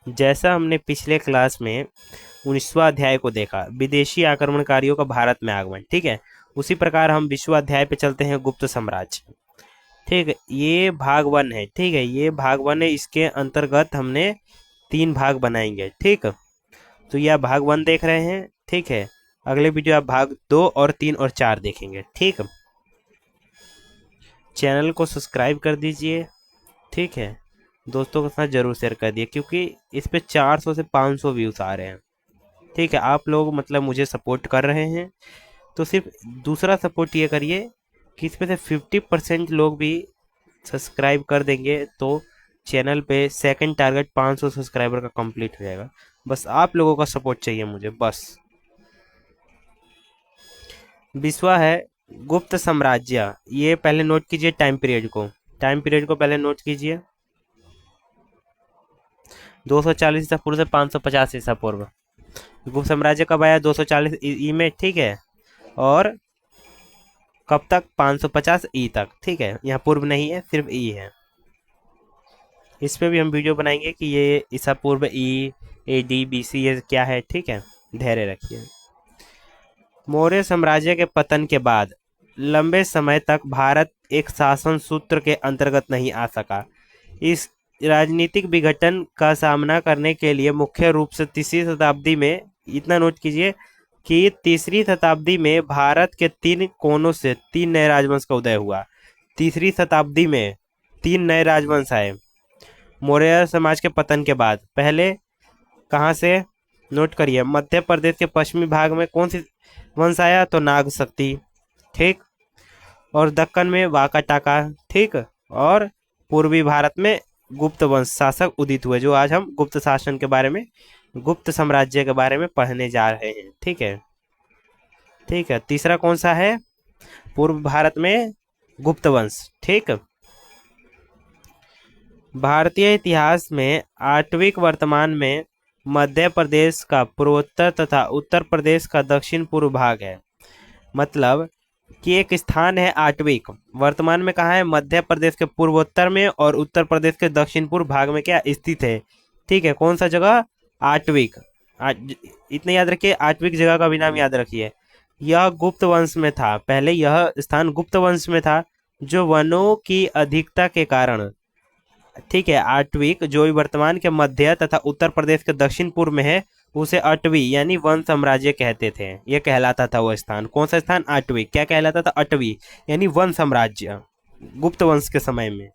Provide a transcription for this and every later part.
जैसा हमने पिछले क्लास में 19वां अध्याय को देखा, विदेशी आक्रमणकारियों का भारत में आगमन, ठीक है, उसी प्रकार हम 20वां अध्याय पे चलते हैं, गुप्त साम्राज्य। ठीक है, ये भाग 1 है। ठीक है, ये भाग 1 है, इसके अंतर्गत हमने 3 भाग बनाएंगे। ठीक, तो ये आप भाग 1 देख रहे हैं। ठीक है, अगले वीडियो आप भाग 2 और 3 और 4 देखेंगे। ठीक, चैनल को सब्सक्राइब कर दीजिए। ठीक है, दोस्तों के साथ ज़रूर शेयर कर दिए, क्योंकि इस पे 400 से 500 व्यूज़ आ रहे हैं। ठीक है, आप लोग मतलब मुझे सपोर्ट कर रहे हैं, तो सिर्फ दूसरा सपोर्ट ये करिए कि इसमें से 50% लोग भी सब्सक्राइब कर देंगे, तो चैनल पे सेकंड टारगेट 500 सब्सक्राइबर का कंप्लीट हो जाएगा। बस आप लोगों का सपोर्ट चाहिए मुझे, बस। विश्वा है गुप्त साम्राज्य। ये पहले नोट कीजिए, टाइम पीरियड को पहले नोट कीजिए। 240 ईसा पूर्व से 550 ईसा पूर्व। गुप्त साम्राज्य कब आया? 240 ई में। ठीक है, और कब तक? 550 ई तक। ठीक है, यहाँ पूर्व नहीं है, सिर्फ ई है। इस पे भी हम वीडियो बनाएंगे कि ये ईसा पूर्व, ई, ए डी, बी सी ये क्या है। ठीक है, धैर्य रखिए। मौर्य साम्राज्य के पतन के बाद लंबे समय तक भारत एक शासन सूत्र के अंतर्गत नहीं आ सका। इस राजनीतिक विघटन का सामना करने के लिए मुख्य रूप से तीसरी शताब्दी में, इतना नोट कीजिए कि तीसरी शताब्दी में भारत के 3 कोनों से 3 नए राजवंश का उदय हुआ। तीसरी शताब्दी में 3 नए राजवंश आए मौर्य समाज के पतन के बाद। पहले कहाँ से? नोट करिए, मध्य प्रदेश के पश्चिमी भाग में कौन सी वंश आया? तो नाग शक्ति। ठीक, और दक्कन में वाकाटाका। ठीक, और पूर्वी भारत में गुप्त वंश शासक उदित हुए, जो आज हम गुप्त शासन के बारे में, गुप्त साम्राज्य के बारे में पढ़ने जा रहे हैं। ठीक है, ठीक है, तीसरा कौन सा है? पूर्व भारत में गुप्त वंश। ठीक, भारतीय इतिहास में आटविक वर्तमान में मध्य प्रदेश का पूर्वोत्तर तथा उत्तर प्रदेश का दक्षिण पूर्व भाग है। मतलब कि एक स्थान है आटविक, वर्तमान में कहाँ है? मध्य प्रदेश के पूर्वोत्तर में और उत्तर प्रदेश के दक्षिण पूर्व भाग में क्या स्थित है। ठीक है, कौन सा जगह? आटविक। इतने याद रखिए, आटविक जगह का भी नाम याद रखिए। यह गुप्त वंश में था, पहले यह स्थान गुप्त वंश में था, जो वनों की अधिकता के कारण, ठीक है, आटविक जो वर्तमान के मध्य तथा उत्तर प्रदेश के दक्षिण पूर्व में है, उसे अटवी यानी वन साम्राज्य कहते थे। यह कहलाता था वो स्थान। कौन सा स्थान? अटवी। क्या कहलाता था? अटवी यानी वन साम्राज्य, गुप्त वंश के समय में।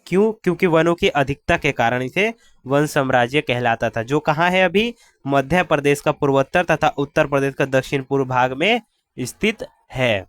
क्यों? क्योंकि वनों की अधिकता के कारण इसे वन साम्राज्य कहलाता था, जो कहाँ है अभी? मध्य प्रदेश का पूर्वोत्तर तथा उत्तर प्रदेश का दक्षिण पूर्व भाग में स्थित है।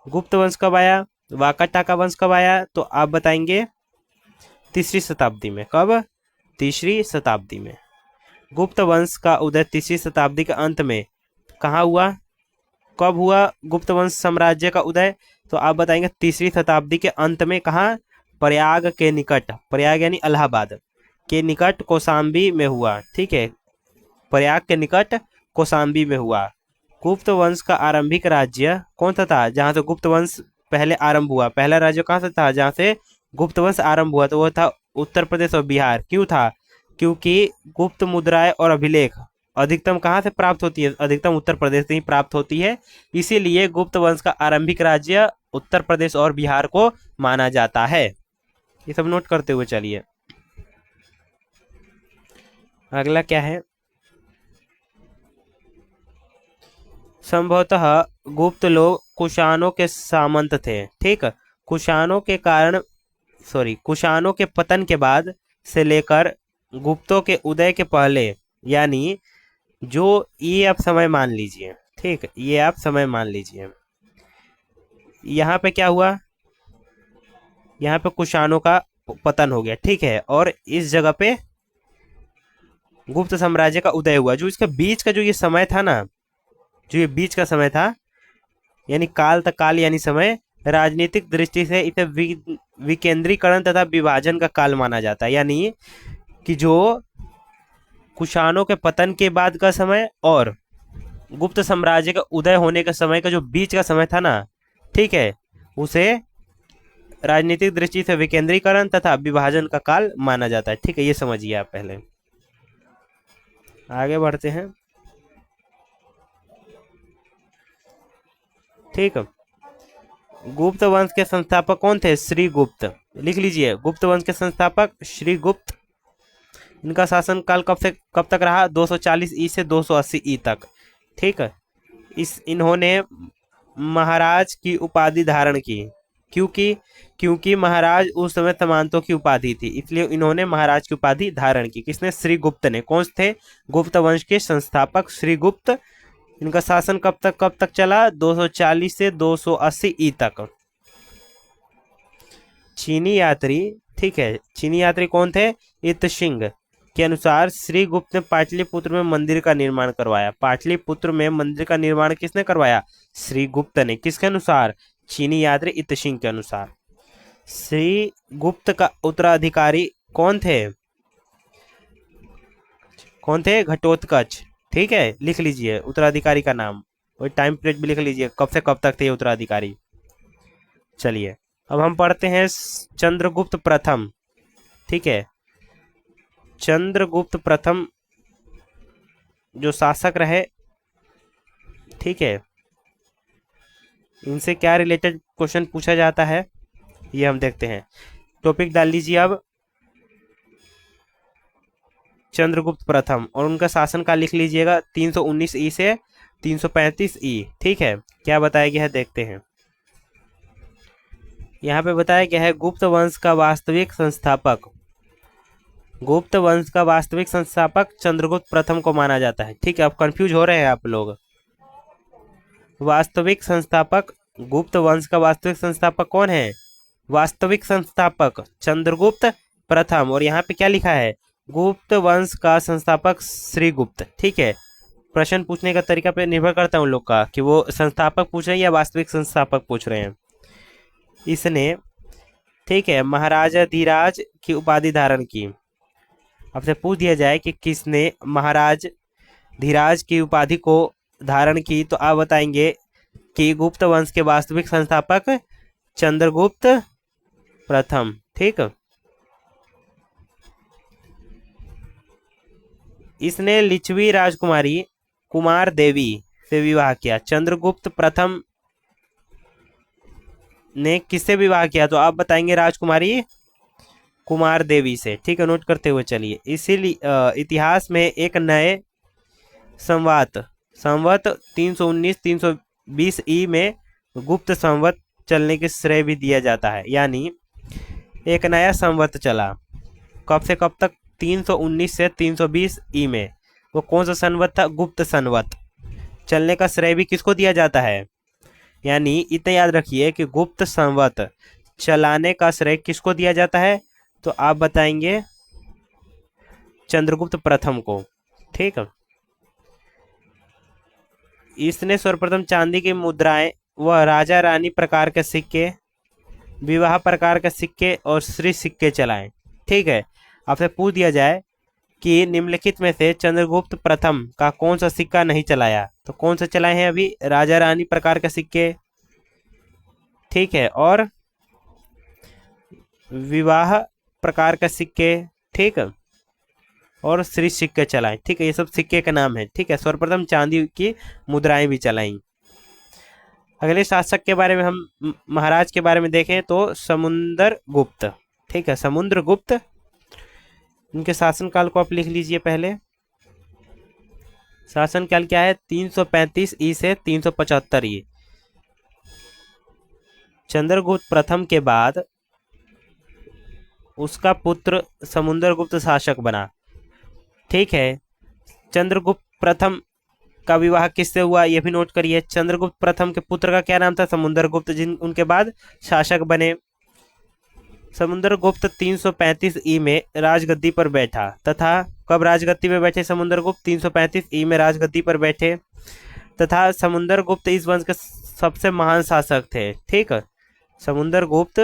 गुप्त वंश कब आया? वाकाटाका वंश कब आया? तो आप बताएंगे तीसरी शताब्दी में। कब? तीसरी शताब्दी में। गुप्त वंश का उदय तीसरी शताब्दी के अंत में कहाँ हुआ? कब हुआ गुप्त वंश साम्राज्य का उदय? तो आप बताएंगे तीसरी शताब्दी के अंत में। कहाँ? प्रयाग के निकट, प्रयाग यानी इलाहाबाद के निकट कौशाम्बी में हुआ। ठीक है, प्रयाग के निकट कौशाम्बी में हुआ। गुप्त वंश का आरंभिक राज्य कौन सा था जहाँ से गुप्त वंश पहले आरंभ हुआ? पहला राज्य कहाँ से था जहाँ से गुप्त वंश आरंभ हुआ? तो वो था उत्तर प्रदेश और बिहार। क्यों था? क्योंकि गुप्त मुद्राएं और अभिलेख अधिकतम कहाँ से प्राप्त होती है? अधिकतम उत्तर प्रदेश से ही प्राप्त होती है। इसीलिए गुप्त वंश का आरंभिक राज्य उत्तर प्रदेश और बिहार को माना जाता है। ये सब नोट करते हुए चलिए। अगला क्या है? संभवतः गुप्त लोग कुषाणों के सामंत थे। ठीक, कुषाणों के कारण, कुषाणों के पतन के बाद से लेकर गुप्तों के उदय के पहले, यानी जो ये आप समय मान लीजिए। ठीक, ये आप समय मान लीजिए। यहाँ पे क्या हुआ? यहाँ पे कुषाणों का पतन हो गया। ठीक है, और इस जगह पे गुप्त साम्राज्य का उदय हुआ। जो इसके बीच का जो ये समय था ना, जो ये बीच का समय था, यानी काल तक, काल यानी समय, राजनीतिक दृष्टि से इसे विकेंद्रीकरण तथा विभाजन का काल माना जाता है। यानी कि जो कुषाणों के पतन के बाद का समय और गुप्त साम्राज्य का उदय होने का समय का जो बीच का समय था ना, ठीक है, उसे राजनीतिक दृष्टि से विकेंद्रीकरण तथा विभाजन का काल माना जाता है। ठीक है, ये समझिए आप पहले। आगे बढ़ते हैं। ठीक है, गुप्त वंश के संस्थापक कौन थे? श्री गुप्त। लिख लीजिए, गुप्त वंश के संस्थापक श्री गुप्त। इनका शासन काल कब तक रहा? 240 ई से 280 ई तक। ठीक है, इन्होंने महाराज की उपाधि धारण की, क्योंकि महाराज उस समय सामंतों की उपाधि थी, इसलिए इन्होंने महाराज की उपाधि धारण की। किसने? श्री गुप्त ने। कौन थे? गुप्त वंश के संस्थापक श्री गुप्त। इनका शासन कब तक चला? 240 से 280 ई तक। चीनी यात्री, ठीक है, चीनी यात्री कौन थे? इतसिंह के अनुसार श्री गुप्त ने पाटलिपुत्र में मंदिर का निर्माण करवाया। पाटलिपुत्र में मंदिर का निर्माण किसने करवाया? श्री गुप्त ने। किसके अनुसार? चीनी यात्री इतसिंह के अनुसार। श्री गुप्त का उत्तराधिकारी कौन थे? घटोत्कच। ठीक है, लिख लीजिए उत्तराधिकारी का नाम, और टाइम पीरियड भी लिख लीजिए, कब से कब तक थे ये उत्तराधिकारी। चलिए, अब हम पढ़ते हैं चंद्रगुप्त प्रथम। ठीक है, चंद्रगुप्त प्रथम जो शासक रहे, ठीक है, इनसे क्या रिलेटेड क्वेश्चन पूछा जाता है ये हम देखते हैं। टॉपिक डाल लीजिए अब, चंद्रगुप्त प्रथम, और उनका शासन काल लिख लीजिएगा 319 ई से 335 ई। ठीक है, क्या बताया गया है देखते हैं। यहाँ पे बताया गया है गुप्त वंश का वास्तविक संस्थापक चंद्रगुप्त प्रथम को माना जाता है। ठीक है, अब कंफ्यूज हो रहे हैं आप लोग। वास्तविक संस्थापक, गुप्त वंश का वास्तविक संस्थापक कौन है? वास्तविक संस्थापक चंद्रगुप्त प्रथम, और यहाँ पे क्या लिखा है? गुप्त वंश का संस्थापक श्री गुप्त। ठीक है, प्रश्न पूछने का तरीका पे निर्भर करता है उन लोग का कि वो संस्थापक पूछ रहे हैं या वास्तविक संस्थापक पूछ रहे हैं। इसने, ठीक है, महाराजा धीराज की उपाधि धारण की। आपसे पूछ दिया जाए कि किसने महाराज धीराज की उपाधि को धारण की, तो आप बताएंगे कि गुप्त वंश के वास्तविक संस्थापक चंद्रगुप्त प्रथम। ठीक, इसने लिच्छवी राजकुमारी कुमार देवी से विवाह किया। चंद्रगुप्त प्रथम ने किससे विवाह किया? तो आप बताएंगे राजकुमारी कुमार देवी से। ठीक है, नोट करते हुए चलिए। इसीलिए इतिहास में एक नए संवत 319-320 ई में गुप्त संवत चलने के श्रेय भी दिया जाता है। यानी एक नया संवत चला, कब से कब तक? 319 से 320 ई में। वो कौन सा संवत था? गुप्त संवत। चलने का श्रेय भी किसको दिया जाता है? यानी इतना याद रखिए कि गुप्त संवत चलाने का श्रेय किसको दिया जाता है? तो आप बताएंगे चंद्रगुप्त प्रथम को। ठीक है, इसने सर्वप्रथम चांदी की मुद्राएं व राजा रानी प्रकार के सिक्के, विवाह प्रकार के सिक्के और श्री सिक्के चलाएं। ठीक है, आपसे पूछ दिया जाए कि निम्नलिखित में से चंद्रगुप्त प्रथम का कौन सा सिक्का नहीं चलाया, तो कौन सा चलाए हैं अभी? राजा रानी प्रकार के सिक्के, ठीक है, और विवाह प्रकार का सिक्के, ठीक है, और श्री सिक्के चलाए। ठीक है, ये सब सिक्के का नाम है। ठीक है, सर्वप्रथम चांदी की मुद्राएं भी चलाई। अगले शासक के बारे में हम महाराज के बारे में देखें तो समुद्रगुप्त। ठीक है, समुद्रगुप्त, इनके शासनकाल को आप लिख लीजिए पहले। शासनकाल क्या है? 335 ई से 375 ई। चंद्रगुप्त प्रथम के बाद उसका पुत्र समुद्रगुप्त शासक बना। ठीक है, चंद्रगुप्त प्रथम का विवाह किससे हुआ ये भी नोट करिए। चंद्रगुप्त प्रथम के पुत्र का क्या नाम था? समुद्रगुप्त, जिन उनके बाद शासक बने। समुद्रगुप्त 335 ई में राजगद्दी पर बैठा तथा कब राजगद्दी पर बैठे? समुद्रगुप्त 335 ई में राजगद्दी पर बैठे तथा समुद्रगुप्त इस वंश के सबसे महान शासक थे। ठीक, समुद्रगुप्त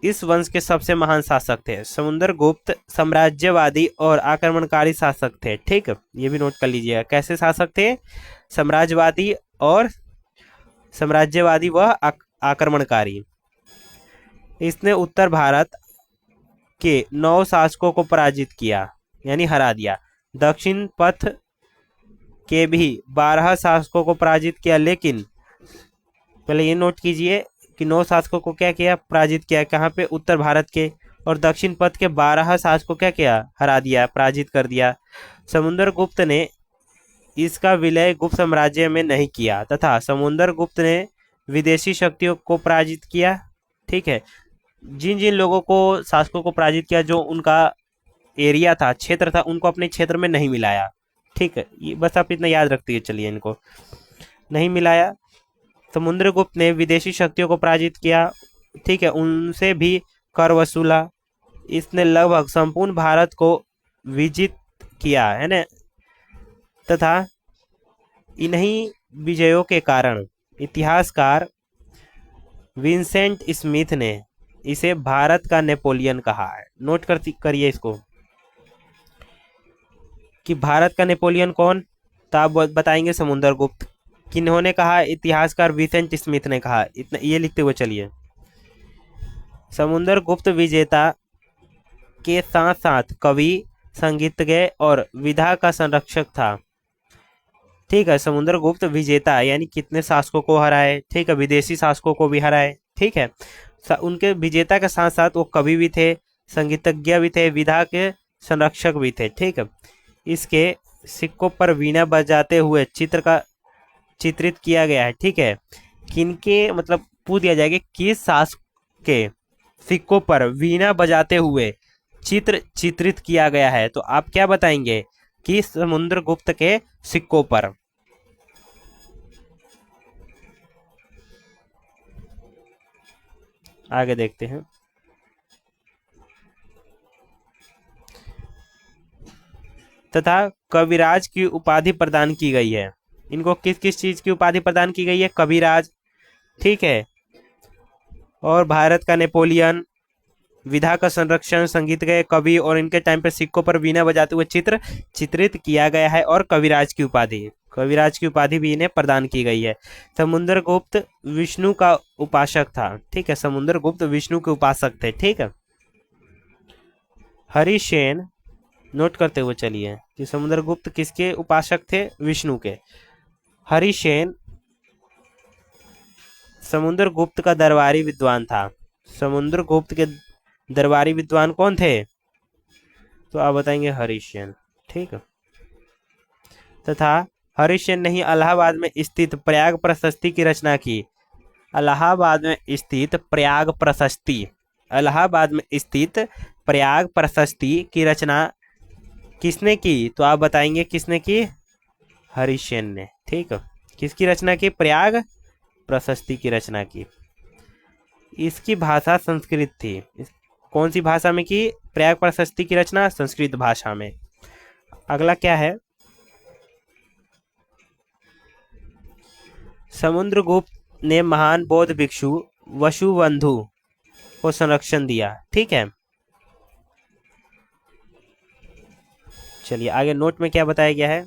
इस वंश के सबसे महान शासक थे। समुद्रगुप्त साम्राज्यवादी और आक्रमणकारी शासक थे। ठीक, ये भी नोट कर लीजिएगा। कैसे शासक थे? साम्राज्यवादी और साम्राज्यवादी व आक्रमणकारी। इसने उत्तर भारत के 9 शासकों को पराजित किया यानी हरा दिया। दक्षिण पथ के भी 12 शासकों को पराजित किया, लेकिन पहले ये नोट कीजिए कि 9 शासकों को क्या किया, पराजित किया। कहाँ पे? उत्तर भारत के। और दक्षिण पथ के 12 शासकों क्या किया, हरा दिया, पराजित कर दिया। समुद्रगुप्त ने इसका विलय गुप्त साम्राज्य में नहीं किया तथा समुद्रगुप्त ने विदेशी शक्तियों को पराजित किया। ठीक है, जिन जिन लोगों को, शासकों को पराजित किया, जो उनका एरिया था, क्षेत्र था, उनको अपने क्षेत्र में नहीं मिलाया। ठीक है, ये बस आप इतना याद रखते चलिए, इनको नहीं मिलाया। समुद्रगुप्त ने विदेशी शक्तियों को पराजित किया। ठीक है, उनसे भी कर वसूला। इसने लगभग संपूर्ण भारत को विजित किया है ना, तथा इन्हीं विजयों के कारण इतिहासकार विंसेंट स्मिथ ने इसे भारत का नेपोलियन कहा है। नोट करिए इसको कि भारत का नेपोलियन कौन, तो आप बताएंगे समुद्रगुप्त। किन्होंने कहा? इतिहासकार विंसेंट स्मिथ ने कहा। इतना ये लिखते हुए चलिए। समुद्रगुप्त विजेता के साथ साथ कवि, संगीतज्ञ और विधा का संरक्षक था। ठीक है, समुद्रगुप्त विजेता यानी कितने शासकों को हराए। ठीक है, विदेशी शासकों को भी हराए। ठीक है, उनके विजेता के साथ साथ वो कवि भी थे, संगीतज्ञ भी थे, विधा के संरक्षक भी थे। ठीक है, इसके सिक्कों पर वीणा बजाते हुए चित्र का चित्रित किया गया है। ठीक है, किनके मतलब पूछ दिया जाएगा किस शासक के सिक्कों पर वीणा बजाते हुए चित्र चित्रित किया गया है, तो आप क्या बताएंगे कि समुद्रगुप्त के सिक्कों पर। आगे देखते हैं। तथा कविराज की उपाधि प्रदान की गई है। इनको किस किस चीज की उपाधि प्रदान की गई है? कविराज। ठीक है, और भारत का नेपोलियन, विधा का संरक्षण, संगीत गए, कवि, और इनके टाइम पे सिक्कों पर वीणा बजाते हुए चित्र चित्रित किया गया है, और कविराज की उपाधि भी इन्हें प्रदान की गई है। समुद्रगुप्त विष्णु का उपासक था। ठीक है, समुद्रगुप्त विष्णु के उपासक थे। ठीक है, हरिसेन, नोट करते हुए चलिए कि समुद्रगुप्त किसके उपासक थे? विष्णु के। हरिसेन समुद्रगुप्त का दरबारी विद्वान था। समुद्रगुप्त के दरबारी विद्वान कौन थे? तो आप बताएंगे हरिसेन। ठीक है, तथा हरिसेन ने ही इलाहाबाद में स्थित प्रयाग प्रशस्ति की रचना की। इलाहाबाद में स्थित प्रयाग प्रशस्ति की रचना किसने की? तो आप बताएंगे किसने की? हरिसेन ने। ठीक है, किसकी रचना की? प्रयाग प्रशस्ति की रचना की। इसकी भाषा संस्कृत थी। कौन सी भाषा में की प्रयाग प्रशस्ति की रचना? संस्कृत भाषा में। अगला क्या है? समुद्रगुप्त ने महान बौद्ध भिक्षु वसुबंधु को संरक्षण दिया। ठीक है, चलिए आगे नोट में क्या बताया गया है।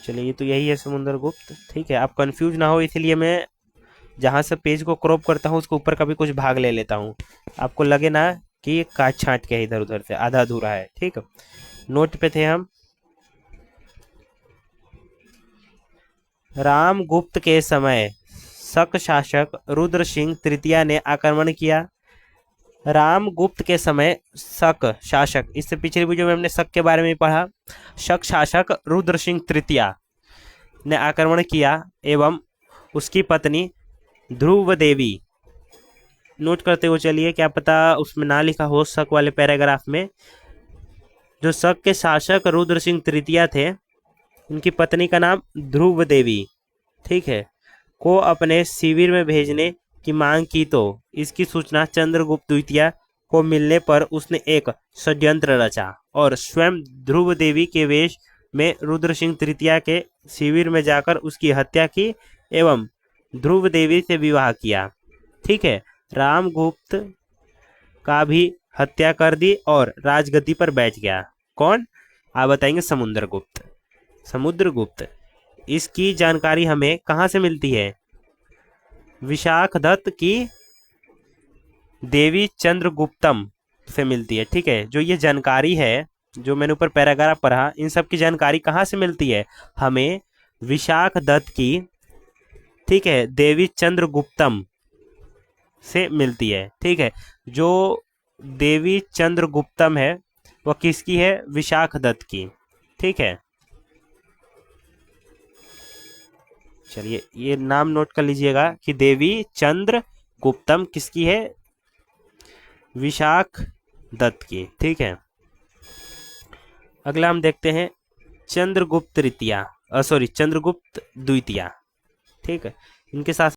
चलिए, ये तो यही है समुद्रगुप्त। ठीक है, आप कंफ्यूज ना हो, इसलिए मैं जहाँ से पेज को क्रॉप करता हूँ उसके ऊपर का भी कुछ भाग ले लेता हूँ, आपको लगे ना कि काट छांट के इधर उधर से आधा अधूरा है। ठीक है, नोट पे थे हम। रामगुप्त के समय शक शासक रुद्र सिंह तृतीया ने आक्रमण किया। रामगुप्त के समय शक शासक, इससे पिछले वीडियो में हमने शक के बारे में पढ़ा। शक शासक रुद्र सिंह तृतीया ने आक्रमण किया एवं उसकी पत्नी ध्रुव देवी। नोट करते हुए चलिए, क्या पता उसमें ना लिखा हो शक वाले पैराग्राफ में। जो शक के शासक रुद्र सिंह तृतीया थे, उनकी पत्नी का नाम ध्रुव देवी, ठीक है, को अपने शिविर में भेजने की मांग की, तो इसकी सूचना चंद्रगुप्त द्वितीय को मिलने पर उसने एक षड्यंत्र रचा और स्वयं ध्रुव देवी के वेश में रुद्र सिंह तृतीया के शिविर में जाकर उसकी हत्या की एवं ध्रुव देवी से विवाह किया। ठीक है, रामगुप्त का भी हत्या कर दी और राजगद्दी पर बैठ गया। कौन? आप बताएंगे समुद्रगुप्त। इसकी जानकारी हमें कहाँ से मिलती है? विशाखदत्त की देवी चंद्रगुप्तम से मिलती है। ठीक है, जो ये जानकारी है, जो मैंने ऊपर पैराग्राफ पढ़ा, इन सब की जानकारी कहाँ से मिलती है? हमें विशाखदत्त की, ठीक है, देवी चंद्रगुप्तम से मिलती है। ठीक है, जो देवी चंद्रगुप्तम है वह किसकी है? विशाखदत्त की। ठीक है, चलिए ये नाम नोट कर लीजिएगा कि देवी चंद्रगुप्तम किसकी है? विशाखदत्त की। ठीक है, अगला हम देखते हैं चंद्रगुप्त तृतीया, सॉरी चंद्रगुप्त द्वितीया। ठीक है, इनके साथ